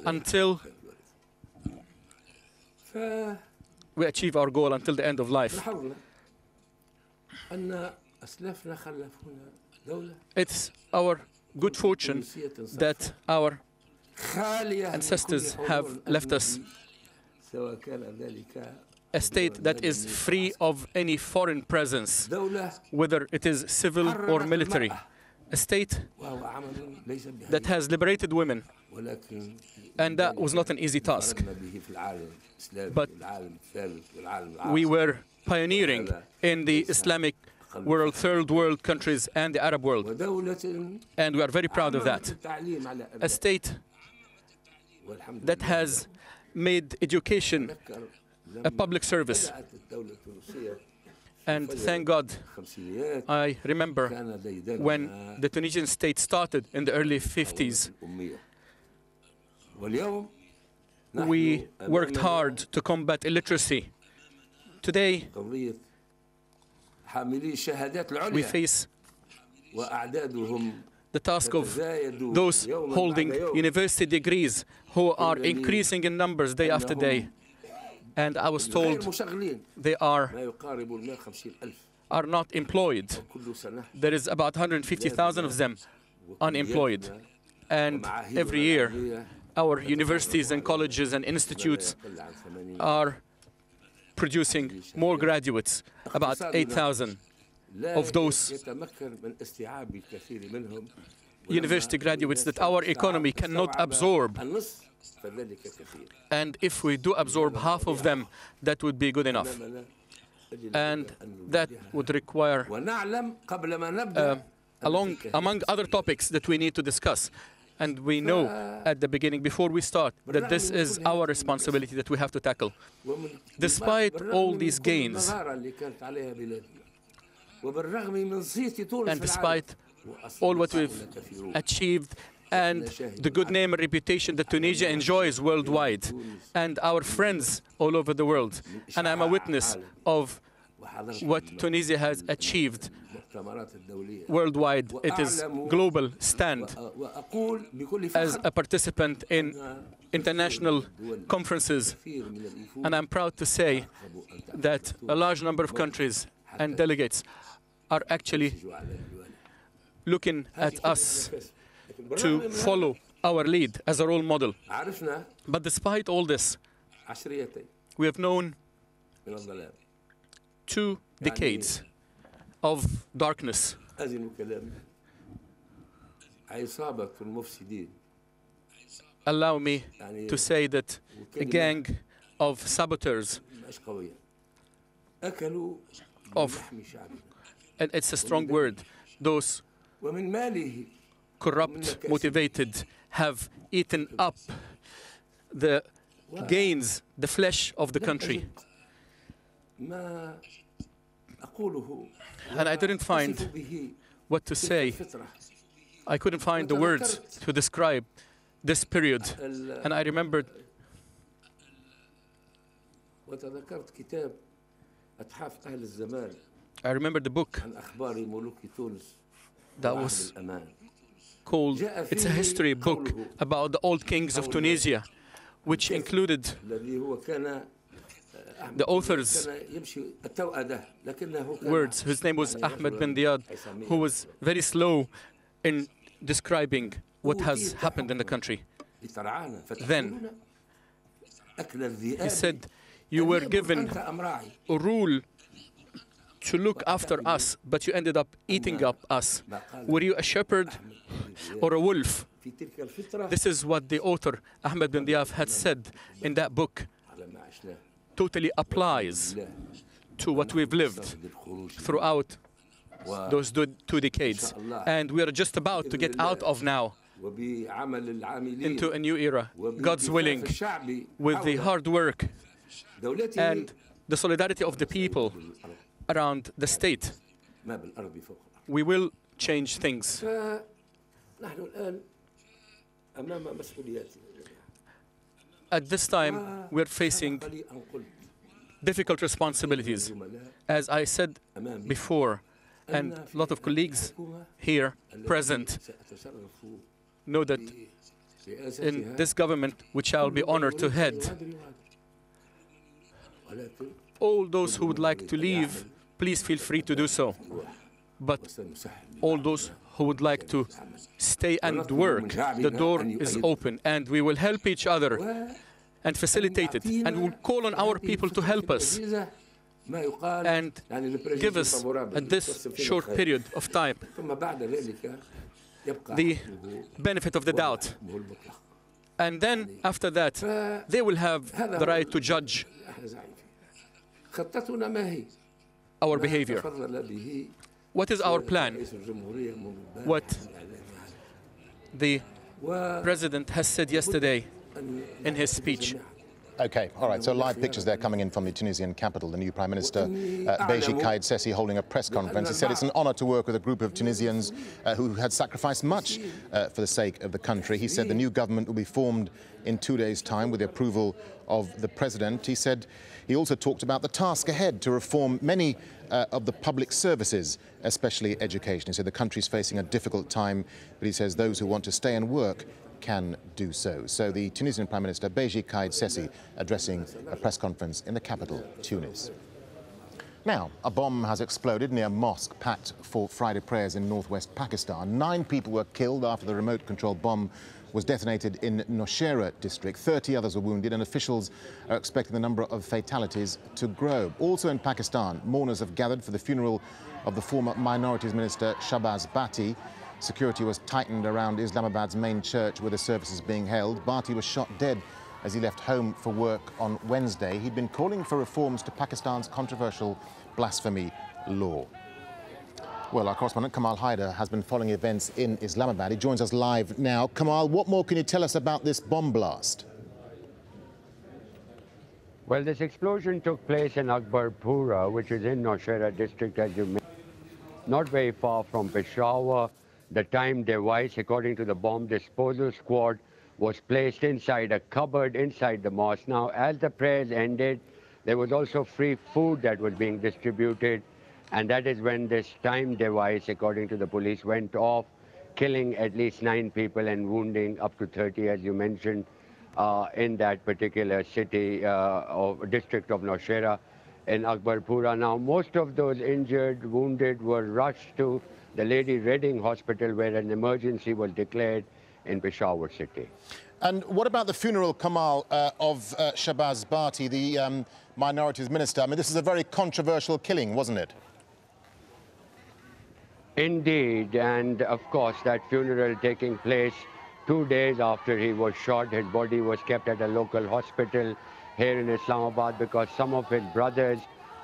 until we achieve our goal until the end of life. It's our good fortune that our ancestors have left us a state that is free of any foreign presence, whether it is civil or military. A state that has liberated women, and that was not an easy task. But we were pioneering in the Islamic world, third world countries, and the Arab world. And we are very proud of that. A state that has made education a public service. And thank God, I remember when the Tunisian state started in the early 50s. We worked hard to combat illiteracy. Today, we face the task of those holding university degrees who are increasing in numbers day after day. And I was told they are not employed. There is about 150,000 of them unemployed. And every year, our universities and colleges and institutes are producing more graduates, about 8,000 of those university graduates that our economy cannot absorb. And if we do absorb half of them, that would be good enough. And that would require, among other topics that we need to discuss. And we know at the beginning, before we start, that this is our responsibility that we have to tackle. Despite all these gains, and despite all what we've achieved, and the good name and reputation that Tunisia enjoys worldwide, and our friends all over the world. And I'm a witness of what Tunisia has achieved worldwide. It is global stand as a participant in international conferences. And I'm proud to say that a large number of countries and delegates are actually looking at us to follow our lead as a role model. But despite all this, we have known 2 decades of darkness. Allow me to say that a gang of saboteurs, and it's a strong word, those corrupt, motivated, have eaten up the gains, the flesh of the country. And I didn't find what to say. I couldn't find the words to describe this period. And I remembered the book that was called, it's a history book about the old kings of Tunisia, which included the author's words. His name was Ahmed bin Diyad, who was very slow in describing what has happened in the country. Then he said, you were given a rule to look after us, but you ended up eating up us. Were you a shepherd or a wolf? This is what the author, Ahmed bin Diyaf, had said in that book. Totally applies to what we've lived throughout those 2 decades. And we are just about to get out of now into a new era, God's willing, with the hard work and the solidarity of the people around the state. We will change things. At this time, we're facing difficult responsibilities. As I said before, and a lot of colleagues here present know that in this government, which I'll be honored to head. All those who would like to leave, please feel free to do so. But all those who would like to stay and work, the door is open, and we will help each other and facilitate it. And we'll call on our people to help us and give us, at this short period of time, the benefit of the doubt. And then, after that, they will have the right to judge our behavior. What is our plan? What the President has said yesterday in his speech. Okay, all right, so live pictures there coming in from the Tunisian capital. The new Prime Minister, Beji Caid Sessi, holding a press conference. He said it's an honor to work with a group of Tunisians who had sacrificed much for the sake of the country. He said the new government will be formed in 2 days' time with the approval of the President. He said he also talked about the task ahead to reform many of the public services, especially education. He said the country is facing a difficult time, but he says those who want to stay and work can do so. So the Tunisian Prime Minister, Beji Caid Sessi, addressing a press conference in the capital, Tunis. Now, a bomb has exploded near a mosque packed for Friday prayers in northwest Pakistan. 9 people were killed after the remote-controlled bomb was detonated in Nowshera district. 30 others were wounded, and officials are expecting the number of fatalities to grow. Also in Pakistan, mourners have gathered for the funeral of the former Minorities Minister Shahbaz Bhatti. Security was tightened around Islamabad's main church where the service is being held. Bhatti was shot dead as he left home for work on Wednesday. He'd been calling for reforms to Pakistan's controversial blasphemy law. Well, our correspondent Kamal Haider has been following events in Islamabad. He joins us live now. Kamal, what more can you tell us about this bomb blast? Well, this explosion took place in Akbarpura, which is in Nowshera district, as you mentioned, not very far from Peshawar. The timed device, according to the bomb disposal squad, was placed inside a cupboard inside the mosque. Now, as the prayers ended, there was also free food that was being distributed, and that is when this timed device, according to the police, went off, killing at least 9 people and wounding up to 30, as you mentioned, in that particular city or district of Nowshera in Akbarpura. Now, most of those injured, wounded were rushed to the Lady Reading Hospital, where an emergency was declared in Peshawar city. And what about the funeral, Kamal, of Shahbaz Bhatti, the Minorities Minister? I mean, this is a very controversial killing, wasn't it? Indeed, and of course, that funeral taking place 2 days after he was shot. His body was kept at a local hospital here in Islamabad because some of his brothers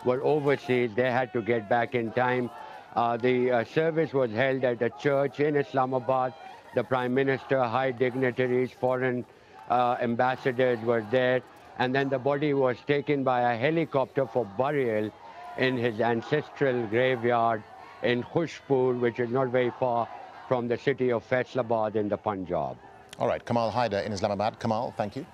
were overseas. They had to get back in time. The service was held at a church in Islamabad. The Prime Minister, high dignitaries, foreign ambassadors were there. And then the body was taken by a helicopter for burial in his ancestral graveyard in Khushpur, which is not very far from the city of Faisalabad in the Punjab. All right, Kamal Haider in Islamabad. Kamal, thank you.